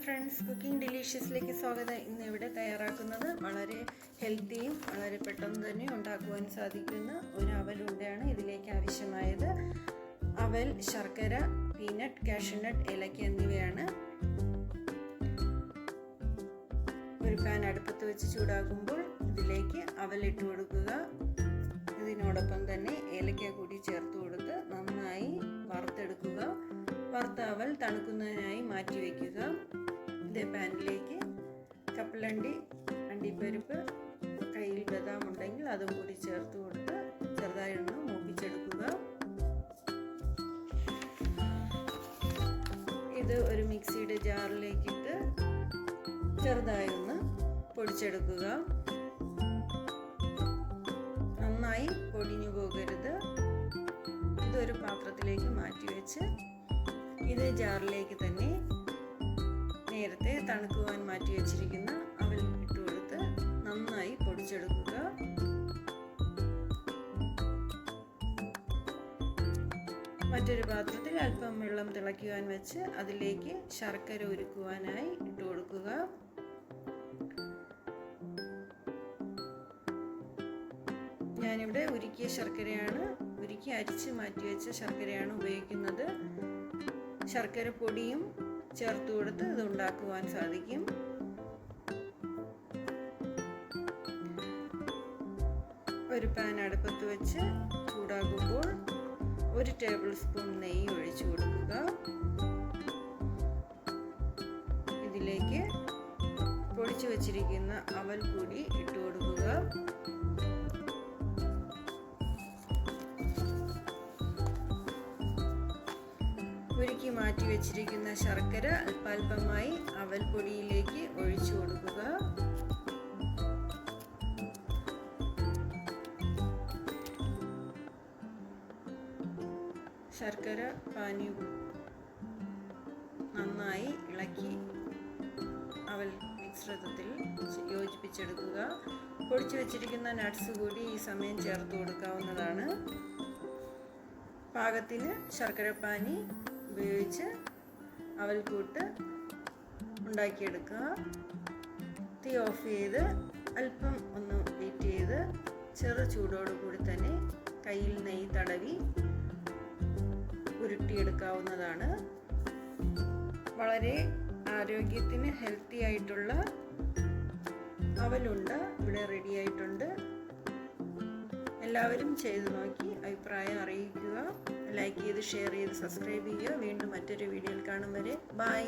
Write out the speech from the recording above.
Friends, cooking ഡിലീഷ്യസിലേക്ക് സ്വാഗതം. ഇന്ന് ഇവിടെ തയ്യാറാക്കുന്നത് വളരെ ഹെൽത്തിയും വളരെ പെട്ടെന്ന് തന്നെ ഉണ്ടാക്കുവാൻ സാധിക്കുന്ന ഒരു അവലുണ്ടയാണ്. ഇതിലേക്ക് ആവശ്യമായത് അവൽ, ശർക്കര, പീനട്ട്, കാഷ്യൂനട്ട്, ഏലക്ക എന്നിവയാണ്. ഒരു പാൻ അടുപ്പത്ത് വെച്ച് ചൂടാകുമ്പോൾ ഇതിലേക്ക് അവൽ ഇട്ട് കൊടുക്കുക. ഇതിനോടൊപ്പം തന്നെ ഏലക്ക കൂടി ചേർത്ത് കൊടുത്ത് നന്നായി വറുത്തെടുക്കുക. വറുത്ത അവൽ തണുക്കുന്നതിനായി മാറ്റി വയ്ക്കുക. ഇതേ പാനിലേക്ക് കപ്പലണ്ടി, അണ്ടിപ്പരിപ്പ്, കയ്യിൽ ബദാം ഉണ്ടെങ്കിൽ അതും കൂടി ചേർത്ത് കൊടുത്ത് ചെറുതായി ഒന്ന് മൂപ്പിച്ചെടുക്കുക. ഇത് ഒരു മിക്സിയുടെ ജാറിലേക്കിട്ട് ചെറുതായി ഒന്ന് പൊടിച്ചെടുക്കുക. നന്നായി പൊടിഞ്ഞു പോകരുത്. ഇതൊരു പാത്രത്തിലേക്ക് മാറ്റി വെച്ച് ഇതേ ജാറിലേക്ക് തന്നെ നേരത്തെ തണുക്കുവാൻ മാറ്റി വെച്ചിരിക്കുന്ന അവൽ ഇട്ട് കൊടുത്ത് നന്നായി പൊടിച്ചെടുക്കുക. മറ്റൊരു പാത്രത്തിൽ അല്പം വെള്ളം തിളയ്ക്കുവാൻ വെച്ച് അതിലേക്ക് ശർക്കര ഉരുക്കുവാനായി ഇട്ട് കൊടുക്കുക. ഞാനിവിടെ ഉരുക്കിയ ശർക്കരയാണ്, ഉരുക്കി അരിച്ച് മാറ്റി വെച്ച ശർക്കരയാണ് ഉപയോഗിക്കുന്നത്. ശർക്കര പൊടിയും ചേർത്ത് കൊടുത്ത് ഇത് ഉണ്ടാക്കുവാൻ സാധിക്കും. ഒരു പാൻ അടുപ്പത്ത് വെച്ച് ചൂടാകുമ്പോൾ 1 ടേബിൾ സ്പൂൺ നെയ്യ് ഒഴിച്ചു കൊടുക്കുക. ഇതിലേക്ക് പൊടിച്ചു വച്ചിരിക്കുന്ന അവൽ കൂടി ഇട്ട് കൊടുക്കുക. ഉരുക്കി മാറ്റി വെച്ചിരിക്കുന്ന ശർക്കര അല്പാൽപമായി അവൽ പൊടിയിലേക്ക് ഒഴിച്ചു കൊടുക്കുക. ശർക്കര പാനി നന്നായി ഇളക്കി അവൽ മിശ്രിതത്തിൽ യോജിപ്പിച്ചെടുക്കുക. പൊടിച്ചു വെച്ചിരിക്കുന്ന നട്ട്സ് കൂടി ഈ സമയം ചേർത്ത് കൊടുക്കാവുന്നതാണ്. പാകത്തിന് ശർക്കര പാനി ഉപയോഗിച്ച് അവൽക്കൂട്ട് ഉണ്ടാക്കിയെടുക്കുക. തീ ഓഫ് ചെയ്ത് അല്പം ഒന്ന് വെയിറ്റ് ചെയ്ത് ചെറു ചൂടോടുകൂടി തന്നെ കയ്യിൽ നെയ്യ് തടവി ഉരുട്ടിയെടുക്കാവുന്നതാണ്. വളരെ ആരോഗ്യത്തിന് ഹെൽത്തി ആയിട്ടുള്ള അവലുണ്ട ഇവിടെ റെഡി ആയിട്ടുണ്ട്. എല്ലാവരും ചെയ്തു നോക്കി അഭിപ്രായം അറിയിക്കുക. ലൈക്ക് ചെയ്ത് ഷെയർ ചെയ്ത് സബ്സ്ക്രൈബ് ചെയ്യുക. വീണ്ടും മറ്റൊരു വീഡിയോയിൽ കാണും വരെ ബൈ.